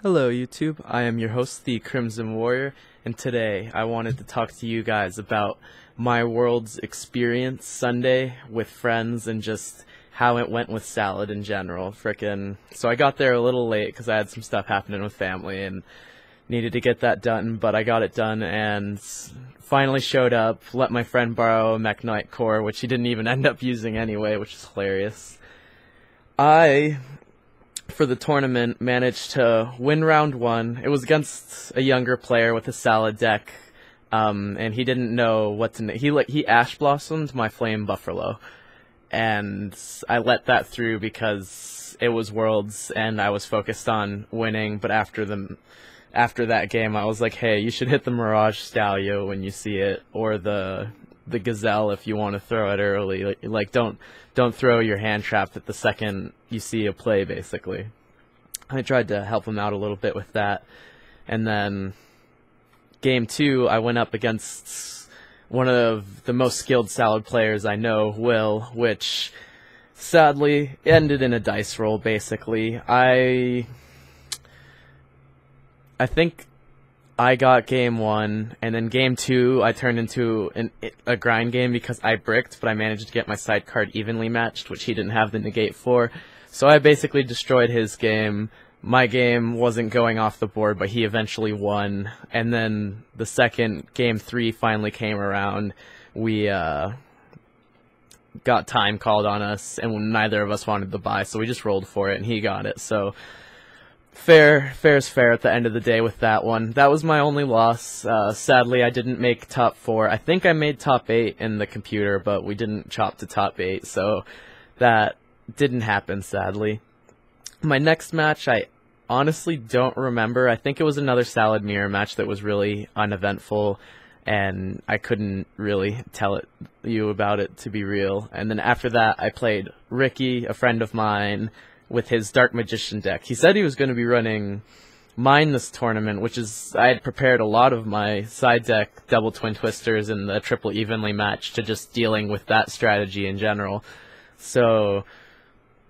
Hello YouTube, I am your host, the Crimson Warrior, and today I wanted to talk to you guys about my Worlds experience Sunday with friends and just how it went with Salad in general. So I got there a little late because I had some stuff happening with family and needed to get that done, but I got it done and finally showed up, let my friend borrow a Mech Knight core, which he didn't even end up using anyway, which is hilarious. For the tournament, managed to win round one. It was against a younger player with a Salad deck, and he didn't know what to he Ash Blossomed my Flame Buffalo, and I let that through because it was Worlds and I was focused on winning. But after that game, I was like, hey, you should hit the Mirage Stallion when you see it, or the Gazelle if you want to throw it early. Like don't throw your hand trap at the second you see a play, basically. I tried to help him out a little bit with that. And then game two, I went up against one of the most skilled Salad players I know, Will, which sadly ended in a dice roll, basically. I think I got game one, and then game two I turned into a grind game because I bricked, but I managed to get my side card evenly matched, which he didn't have the negate for. So I basically destroyed his game. My game wasn't going off the board, but he eventually won. And then the second game three finally came around. We got time called on us, and neither of us wanted to buy, so we just rolled for it, and he got it. So fair is fair at the end of the day with that one. That was my only loss. Sadly, I didn't make top 4. I think I made top 8 in the computer, but we didn't chop to top 8, so that didn't happen, sadly. My next match, I honestly don't remember. I think it was another Salad mirror match that was really uneventful, and I couldn't really tell you about it, to be real. And then after that, I played Ricky, a friend of mine, with his Dark Magician deck. He said he was going to be running mine this tournament, which is, I had prepared a lot of my side deck double Twin Twisters and the triple evenly match to just dealing with that strategy in general. So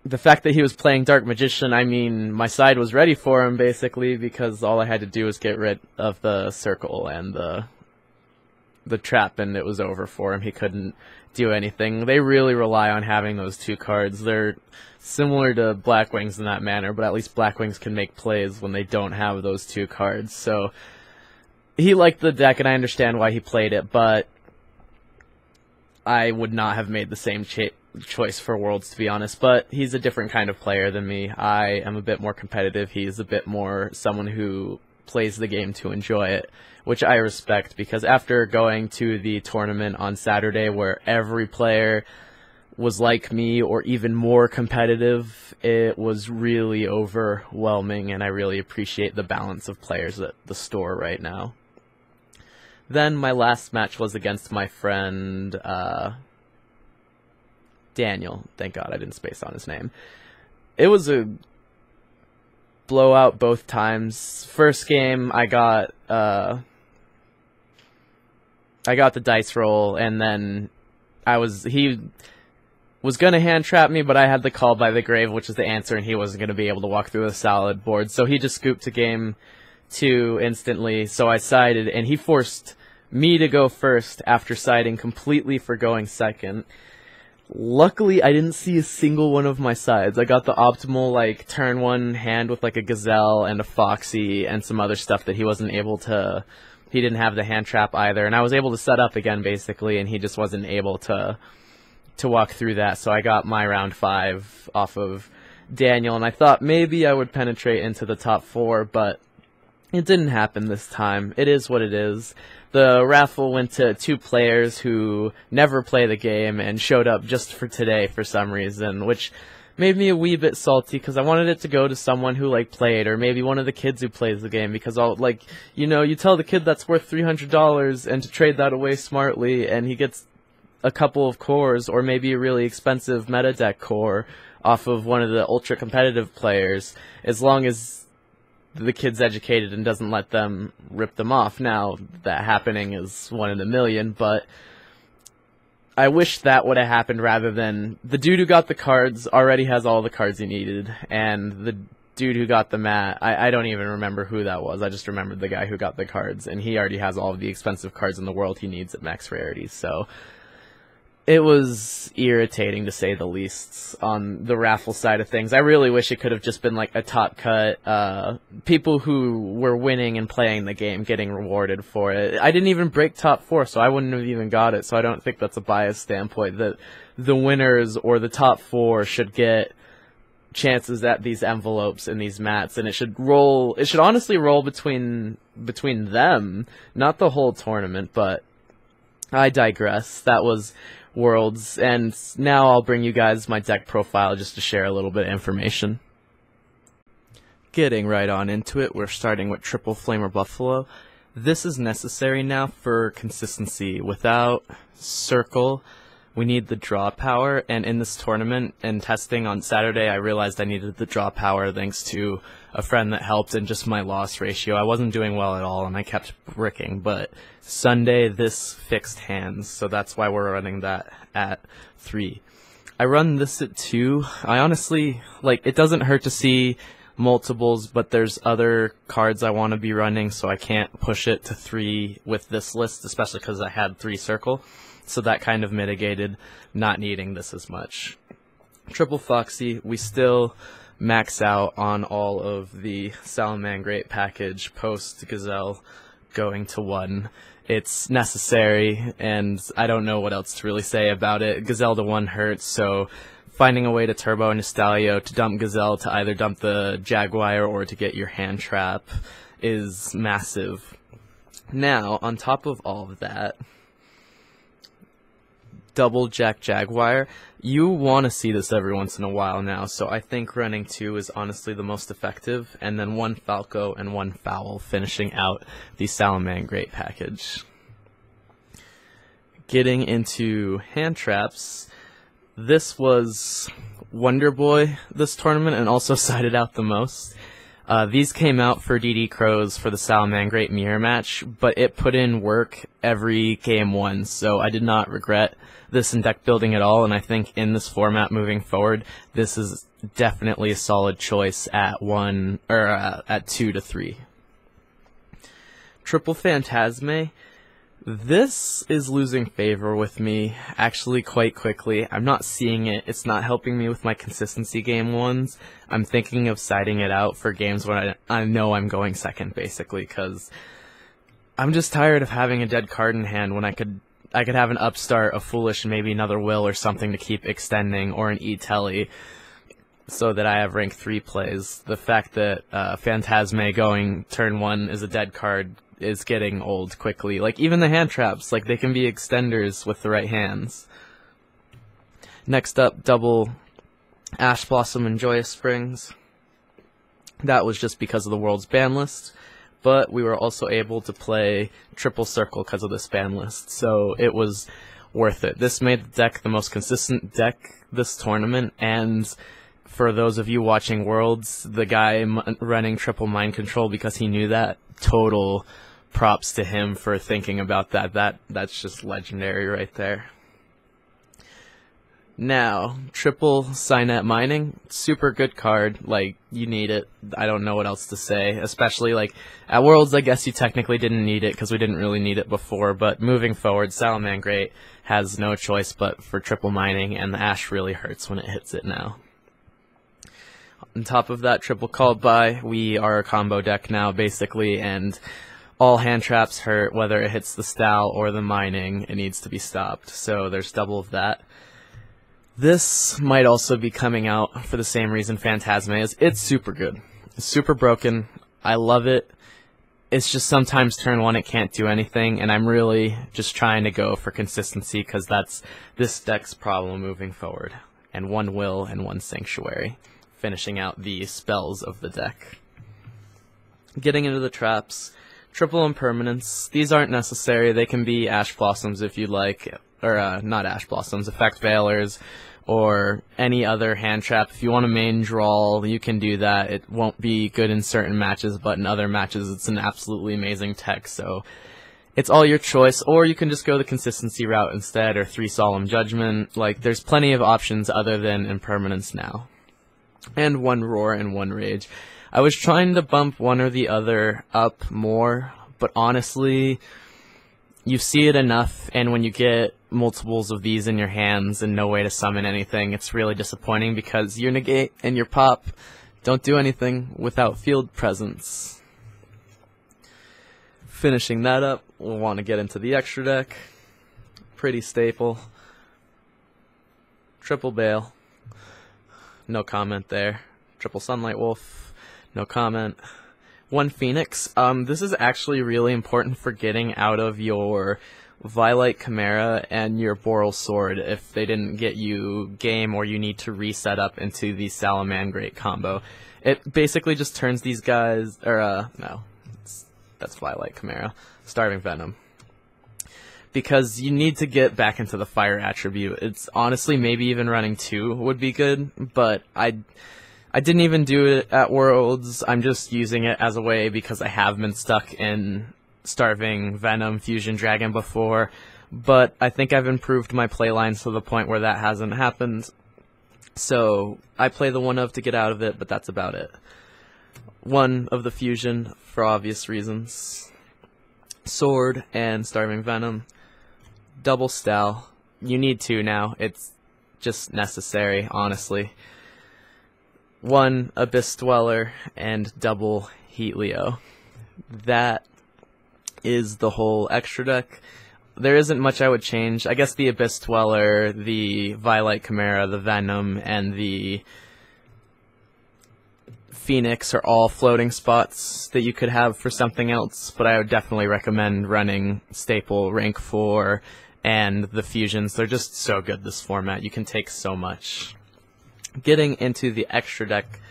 the fact that he was playing Dark Magician, I mean, my side was ready for him basically, because all I had to do was get rid of the circle and the trap, and it was over for him. He couldn't do anything. They really rely on having those two cards. They're similar to Blackwings in that manner, but at least Blackwings can make plays when they don't have those two cards. So he liked the deck, and I understand why he played it, but I would not have made the same choice for Worlds, to be honest. But he's a different kind of player than me. I am a bit more competitive. He's a bit more someone who plays the game to enjoy it, which I respect, because after going to the tournament on Saturday where every player was like me or even more competitive, it was really overwhelming, and I really appreciate the balance of players at the store right now. Then my last match was against my friend Daniel. Thank God I didn't space on his name. It was a blowout both times. First game I got the dice roll, and then he was going to hand trap me, but I had the Call by the Grave, which is the answer, and he wasn't going to be able to walk through the Salad board. So he just scooped to game 2 instantly, so I sided, and he forced me to go first after siding completely for going second. Luckily, I didn't see a single one of my sides. I got the optimal, like, turn 1 hand with, like, a Gazelle and a Foxy and some other stuff that he wasn't able to. He didn't have the hand trap either, and I was able to set up again, basically, and he just wasn't able to walk through that. So I got my round 5 off of Daniel, and I thought maybe I would penetrate into the top 4, but it didn't happen this time. It is what it is. The raffle went to 2 players who never play the game and showed up just for today for some reason, which made me a wee bit salty, because I wanted it to go to someone who, like, played, or maybe one of the kids who plays the game, because you tell the kid that's worth $300 and to trade that away smartly, and he gets a couple of cores, or maybe a really expensive meta deck core off of one of the ultra competitive players, as long as the kid's educated and doesn't let them rip them off. Now, that happening is 1 in a million, but I wish that would have happened rather than the dude who got the cards already has all the cards he needed, and the dude who got the mat, I don't even remember who that was. I just remembered the guy who got the cards, and he already has all of the expensive cards in the world he needs at max rarity. So it was irritating to say the least on the raffle side of things. I really wish it could have just been like a top cut, people who were winning and playing the game getting rewarded for it. I didn't even break top 4, so I wouldn't have even got it, so I don't think that's a biased standpoint that the winners or the top 4 should get chances at these envelopes and these mats, and it should honestly roll between them, not the whole tournament. But I digress. That was Worlds, and now I'll bring you guys my deck profile just to share a little bit of information. Getting right on into it, we're starting with Triple Flamer Buffalo. This is necessary now for consistency. Without Circle, we need the draw power, and in this tournament and testing on Saturday, I realized I needed the draw power thanks to a friend that helped and just my loss ratio. I wasn't doing well at all, and I kept bricking, but Sunday, this fixed hands, so that's why we're running that at 3. I run this at 2. I honestly, it doesn't hurt to see multiples, but there's other cards I want to be running, so I can't push it to 3 with this list, especially because I had 3 Circle. So that kind of mitigated not needing this as much. Triple Foxy, we still max out on all of the Salamangreat package post Gazelle going to 1. It's necessary, and I don't know what else to really say about it. Gazelle to 1 hurts, so finding a way to turbo and Estalio to dump Gazelle to either dump the Jaguar or to get your hand trap is massive. Now, on top of all of that, double Jack Jaguar, you want to see this every once in a while now, so I think running 2 is honestly the most effective, and then 1 Falco and 1 Fowl finishing out the Salamangreat package. Getting into hand traps, this was Wonder Boy this tournament and also sided out the most. These came out for DD Crows for the Salamangreat mirror match, but it put in work every game 1, so I did not regret this in deck building at all, and I think in this format moving forward, this is definitely a solid choice at 1 or at 2 to 3. Triple Phantasme, this is losing favor with me actually quite quickly. I'm not seeing it. It's not helping me with my consistency game 1s. I'm thinking of siding it out for games when I know I'm going second, basically, because I'm just tired of having a dead card in hand when I could have an Upstart, a Foolish, and maybe another Will or something to keep extending, or an E-Telly, so that I have rank 3 plays. The fact that Phantasme going turn 1 is a dead card is getting old quickly. Even the hand traps, they can be extenders with the right hands. Next up, double Ash Blossom and Joyous Springs. That was just because of the World's ban list, but we were also able to play Triple Circle because of this ban list, so it was worth it. This made the deck the most consistent deck this tournament, and for those of you watching Worlds, the guy running Triple Mind Control, because he knew that, total props to him for thinking about that. That's just legendary right there. Now, Triple Signet Mining, super good card. You need it. I don't know what else to say. Especially, at Worlds, I guess you technically didn't need it because we didn't really need it before. But moving forward, Salamangreat has no choice but for Triple Mining, and the Ash really hurts when it hits it now. On top of that, Triple Called By, we are a combo deck now, basically, and all hand traps hurt, whether it hits the Stal or the Mining. It needs to be stopped. So there's double of that. This might also be coming out for the same reason Phantasme is. It's super good. It's super broken. I love it. It's just sometimes turn 1 it can't do anything, and I'm really just trying to go for consistency because that's this deck's problem moving forward. And 1 Will and 1 Sanctuary, finishing out the spells of the deck. Getting into the traps, Triple Impermanence. These aren't necessary. They can be Ash Blossoms if you like, or not Ash Blossoms, Effect Veilers, or any other hand trap. If you want to main draw, you can do that. It won't be good in certain matches, but in other matches it's an absolutely amazing tech, so it's all your choice. Or you can just go the consistency route instead, or 3 Solemn Judgment. There's plenty of options other than Impermanence now. and 1 roar and 1 rage. I was trying to bump one or the other up more, but honestly, you see it enough, and when you get multiples of these in your hands and no way to summon anything, it's really disappointing because your negate and your pop don't do anything without field presence. Finishing that up, we'll want to get into the extra deck. Pretty staple. Triple Bale. No comment there. Triple Sunlight Wolf. No comment. 1 Phoenix. This is actually really important for getting out of your Violite Chimera and your Boral Sword if they didn't get you game or you need to reset up into the Salamangreat combo. It basically just turns these guys, or no, that's Violite Chimera. Starving Venom. Because you need to get back into the fire attribute. It's honestly maybe even running 2 would be good, but I didn't even do it at Worlds. I'm just using it as a way because I have been stuck in Starving Venom Fusion Dragon before, but I think I've improved my playlines to the point where that hasn't happened. So I play the 1 of to get out of it, but that's about it. 1 of the Fusion for obvious reasons. Sword and Starving Venom. Double Stal. You need 2 now. It's just necessary, honestly. 1 Abyss Dweller and double Heat Leo. That is the whole extra deck. There isn't much I would change. I guess the Abyss Dweller, the Violite Chimera, the Venom, and the Phoenix are all floating spots that you could have for something else, but I would definitely recommend running staple rank 4 and the fusions. They're just so good this format. You can take so much. Getting into the extra deck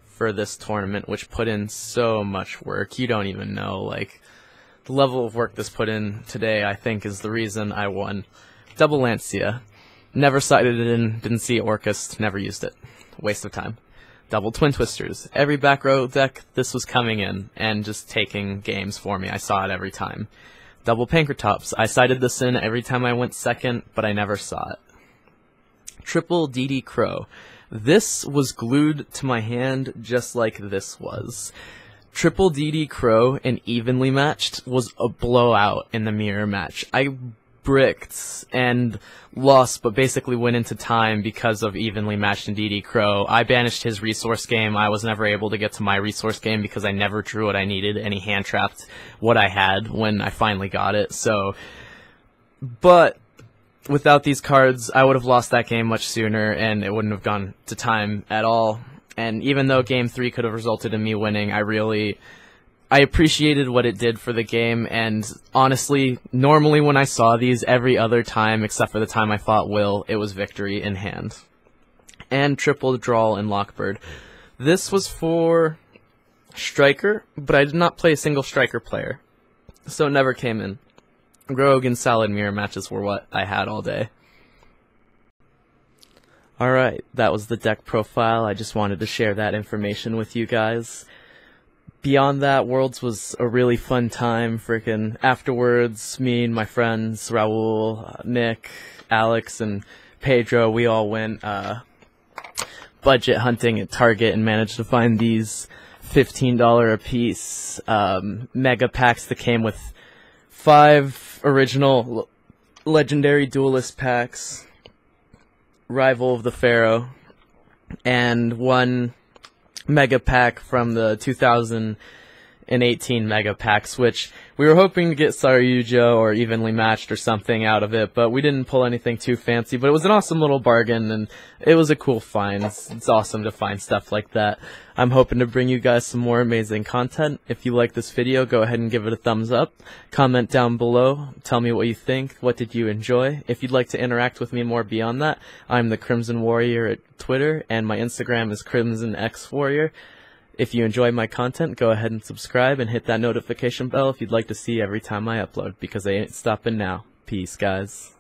for this tournament, which put in so much work, you don't even know. Like, the level of work this put in today, I think, is the reason I won. Double Lancia. Never sighted it in, didn't see Orcust, never used it. Waste of time. Double Twin Twisters. Every back row deck, this was coming in and just taking games for me. I saw it every time. Double Pankratops. I sighted this in every time I went second, but I never saw it. Triple DD Crow. This was glued to my hand just like this was. Triple DD Crow and evenly matched was a blowout in the mirror match. I bricked and lost, but basically went into time because of evenly matched and DD Crow. I banished his resource game. I was never able to get to my resource game because I never drew what I needed, and he hand trapped what I had when I finally got it. So, but without these cards, I would have lost that game much sooner, and it wouldn't have gone to time at all. And even though Game 3 could have resulted in me winning, I appreciated what it did for the game, and honestly, normally when I saw these every other time, except for the time I fought Will, it was victory in hand. And triple Drawl and Lockbird. This was for Striker, but I did not play a single Striker player, so it never came in. Rogue and Salad mirror matches were what I had all day. Alright, that was the deck profile. I just wanted to share that information with you guys. Beyond that, Worlds was a really fun time. Frickin' afterwards, me and my friends, Raul, Nick, Alex, and Pedro, we all went budget hunting at Target and managed to find these $15 a piece mega packs that came with 5 original legendary duelist packs, Rival of the Pharaoh, and 1 mega pack from the 2018 mega packs, which we were hoping to get Saryuja or evenly matched or something out of it, but we didn't pull anything too fancy. But it was an awesome little bargain, and it was a cool find. It's awesome to find stuff like that. I'm hoping to bring you guys some more amazing content. If you like this video, go ahead and give it a thumbs up. Comment down below. Tell me what you think. What did you enjoy? If you'd like to interact with me more beyond that, I'm the Crimson Warrior at Twitter, and my Instagram is CrimsonXWarrior. If you enjoy my content, go ahead and subscribe and hit that notification bell if you'd like to see every time I upload, because I ain't stopping now. Peace, guys.